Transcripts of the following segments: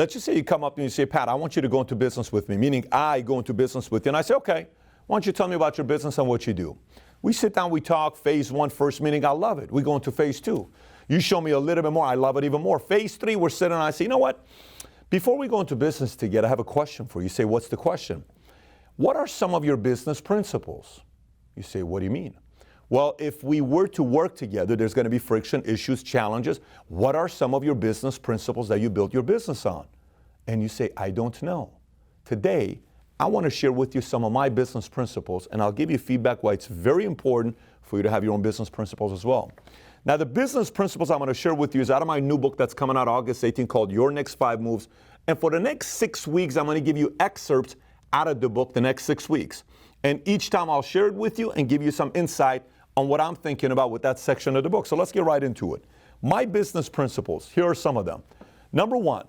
Let's just say you come up and you say, Pat, I want you to go into business with me, meaning I go into business with you. And I say, okay, why don't you tell me about your business and what you do? We sit down, we talk, phase 1, first meeting, I love it. We go into phase 2. You show me a little bit more, I love it even more. Phase 3, we're sitting and I say, you know what? Before we go into business together, I have a question for you. You say, what's the question? What are some of your business principles? You say, what do you mean? Well, if we were to work together, there's going to be friction, issues, challenges. What are some of your business principles that you built your business on? And you say, I don't know. Today, I want to share with you some of my business principles, and I'll give you feedback why it's very important for you to have your own business principles as well. Now, the business principles I'm going to share with you is out of my new book that's coming out August 18 called Your Next 5 Moves. And for the next 6 weeks, I'm going to give you excerpts out of the book the next 6 weeks. And each time I'll share it with you and give you some insight on what I'm thinking about with that section of the book. So let's get right into it. My business principles, here are some of them. Number 1,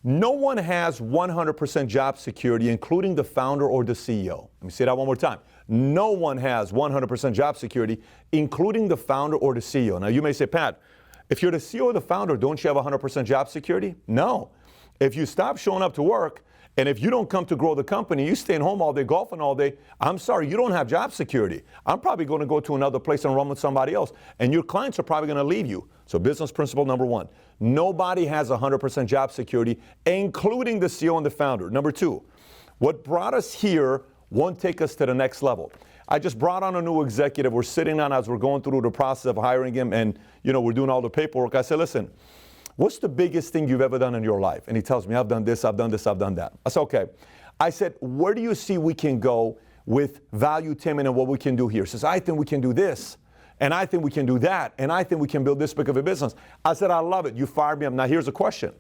no one has 100% job security, including the founder or the CEO. Let me say that one more time. No one has 100% job security, including the founder or the CEO. Now, you may say, Pat, if you're the CEO or the founder, don't you have 100% job security? No. If you stop showing up to work, and if you don't come to grow the company, you staying home all day, golfing all day, I'm sorry, you don't have job security. I'm probably going to go to another place and run with somebody else, and your clients are probably going to leave you. So business principle number 1, nobody has 100% job security, including the CEO and the founder. Number 2, what brought us here won't take us to the next level. I just brought on a new executive. We're sitting down as we're going through the process of hiring him, and we're doing all the paperwork. I said, listen, what's the biggest thing you've ever done in your life? And he tells me, I've done this, I've done this, I've done that. I said, okay. I said, where do you see we can go with Valuetainment and what we can do here? He says, I think we can do this, and I think we can do that, and I think we can build this big of a business. I said, I love it. You fired me up. Now here's a question.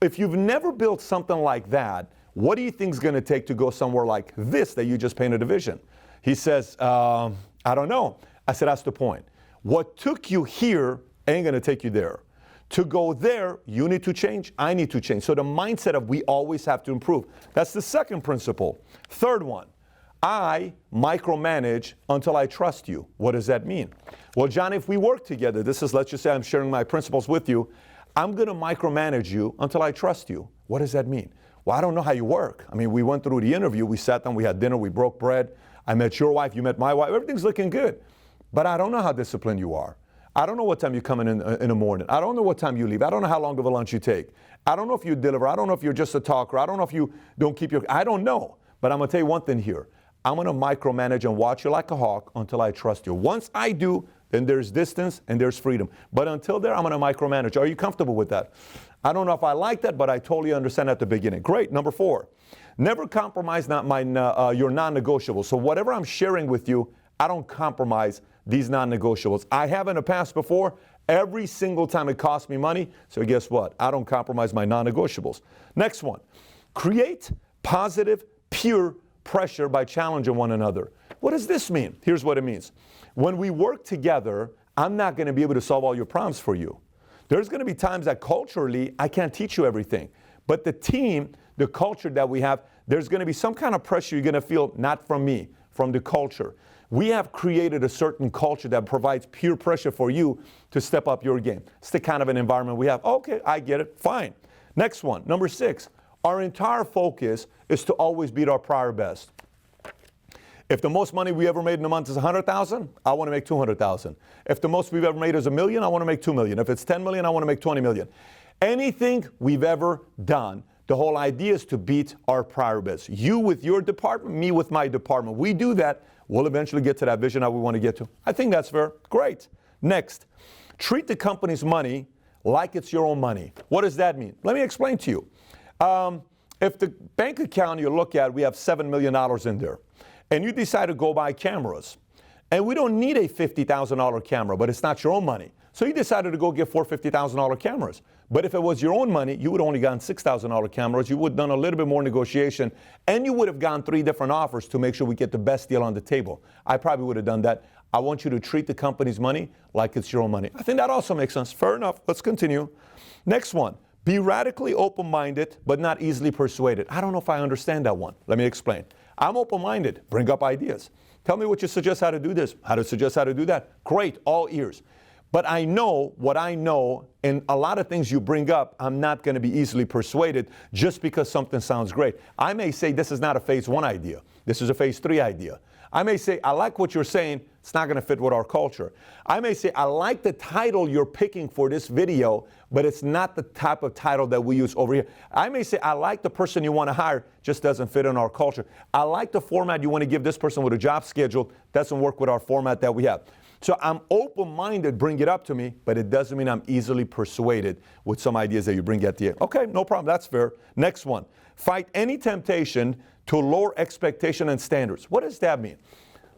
If you've never built something like that, what do you think is going to take to go somewhere like this that you just painted a vision? He says, I don't know. I said, that's the point. What took you here ain't going to take you there. To go there, you need to change, I need to change. So the mindset of we always have to improve. That's the second principle. Third one, I micromanage until I trust you. What does that mean? Well, John, if we work together, let's just say I'm sharing my principles with you, I'm going to micromanage you until I trust you. What does that mean? Well, I don't know how you work. I mean, we went through the interview, we sat down, we had dinner, we broke bread. I met your wife, you met my wife, everything's looking good. But I don't know how disciplined you are. I don't know what time you come in the morning. I don't know what time you leave. I don't know how long of a lunch you take. I don't know if you deliver. I don't know if you're just a talker. I don't know if you don't keep I don't know. But I'm going to tell you one thing here. I'm going to micromanage and watch you like a hawk until I trust you. Once I do, then there's distance and there's freedom. But until there, I'm going to micromanage. Are you comfortable with that? I don't know if I like that, but I totally understand at the beginning. Great. Number 4, never compromise your non-negotiables. So whatever I'm sharing with you, I don't compromise these non-negotiables. I have in the past before. Every single time it cost me money. So guess what? I don't compromise my non-negotiables. Next one, create positive, pure pressure by challenging one another. What does this mean? Here's what it means. When we work together, I'm not going to be able to solve all your problems for you. There's going to be times that culturally, I can't teach you everything. But the team, the culture that we have, there's going to be some kind of pressure you're going to feel, not from me, from the culture. We have created a certain culture that provides peer pressure for you to step up your game. It's the kind of an environment we have. Okay, I get it. Fine. Next one, number 6. Our entire focus is to always beat our prior best. If the most money we ever made in a month is $100,000, I want to make $200,000. If the most we've ever made is $1 million, I want to make $2 million. If it's $10 million, I want to make $20 million. Anything we've ever done, the whole idea is to beat our prior best. You with your department, me with my department. We do that, we'll eventually get to that vision that we want to get to. I think that's fair. Great. Next, treat the company's money like it's your own money. What does that mean? Let me explain to you. If the bank account you look at, we have $7 million in there, and you decide to go buy cameras, and we don't need a $50,000 camera, but it's not your own money. So you decided to go get 4 $50,000 cameras. But if it was your own money, you would have only gotten $6,000 cameras. You would have done a little bit more negotiation, and you would have gotten 3 different offers to make sure we get the best deal on the table. I probably would have done that. I want you to treat the company's money like it's your own money. I think that also makes sense. Fair enough. Let's continue. Next one. Be radically open-minded, but not easily persuaded. I don't know if I understand that one. Let me explain. I'm open-minded. Bring up ideas. Tell me what you suggest how to do this, how to suggest how to do that. Great, all ears. But I know what I know, and a lot of things you bring up, I'm not going to be easily persuaded just because something sounds great. I may say this is not a phase 1 idea. This is a phase 3 idea. I may say, I like what you're saying. It's not going to fit with our culture. I may say, I like the title you're picking for this video, but it's not the type of title that we use over here. I may say, I like the person you want to hire, just doesn't fit in our culture. I like the format you want to give this person with a job schedule, doesn't work with our format that we have. So I'm open-minded, bring it up to me, but it doesn't mean I'm easily persuaded with some ideas that you bring at the end. Okay, no problem, that's fair. Next one, fight any temptation to lower expectation and standards. What does that mean?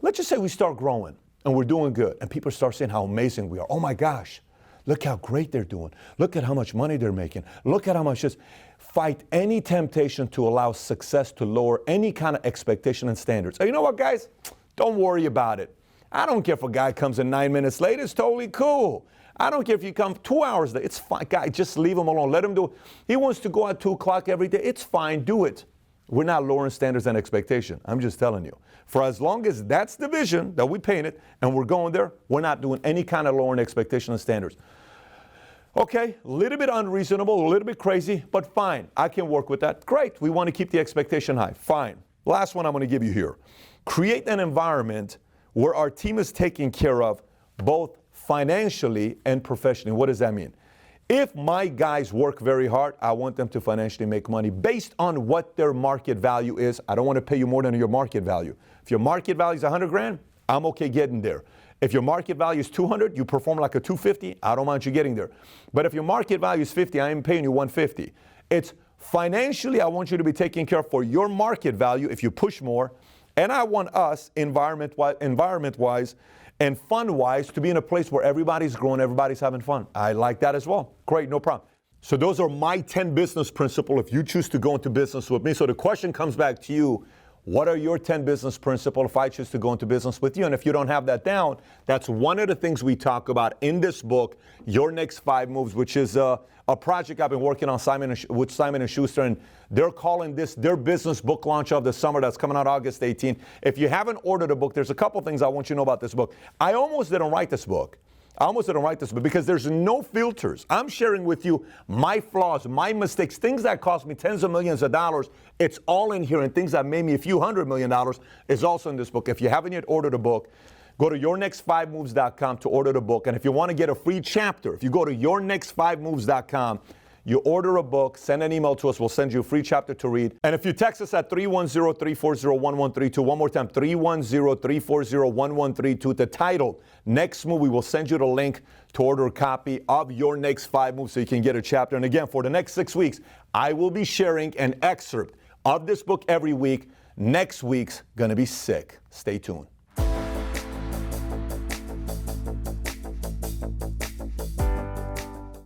Let's just say we start growing and we're doing good and people start saying how amazing we are. Oh my gosh, look how great they're doing. Look at how much money they're making. Look at how much this. Fight any temptation to allow success to lower any kind of expectation and standards. And you know what, guys? Don't worry about it. I don't care if a guy comes in 9 minutes late. It's totally cool. I don't care if you come 2 hours late. It's fine. Guy, just leave him alone. Let him do it. He wants to go at 2 o'clock every day. It's fine. Do it. We're not lowering standards and expectation. I'm just telling you. For as long as that's the vision that we painted and we're going there, we're not doing any kind of lowering expectation and standards. Okay, a little bit unreasonable, a little bit crazy, but fine. I can work with that. Great. We want to keep the expectation high. Fine. Last one I'm going to give you here. Create an environment where our team is taken care of both financially and professionally. What does that mean? If my guys work very hard, I want them to financially make money based on what their market value is. I don't want to pay you more than your market value. If your market value is 100 grand, I'm okay getting there. If your market value is 200, you perform like a 250, I don't mind you getting there. But if your market value is 50, I am paying you 150. It's financially, I want you to be taken care of for your market value if you push more. And I want us, environment-wise and fun-wise, to be in a place where everybody's growing, everybody's having fun. I like that as well. Great, no problem. So those are my 10 business principles if you choose to go into business with me. So the question comes back to you, what are your 10 business principles if I choose to go into business with you? And if you don't have that down, that's one of the things we talk about in this book, Your Next 5 Moves, which is a project I've been working on with Simon & Schuster, and they're calling this their business book launch of the summer that's coming out August 18. If you haven't ordered a book, there's a couple things I want you to know about this book. I almost didn't write this book. Because there's no filters. I'm sharing with you my flaws, my mistakes, things that cost me tens of millions of dollars. It's all in here, and things that made me a few $100 million is also in this book. If you haven't yet ordered a book, go to yournext5moves.com to order the book. And if you want to get a free chapter, if you go to yournext5moves.com, you order a book, send an email to us, we'll send you a free chapter to read. And if you text us at 310-340-1132, one more time, 310-340-1132, the title, Next Move, we will send you the link to order a copy of Your Next 5 Moves so you can get a chapter. And again, for the next 6 weeks, I will be sharing an excerpt of this book every week. Next week's gonna be sick. Stay tuned.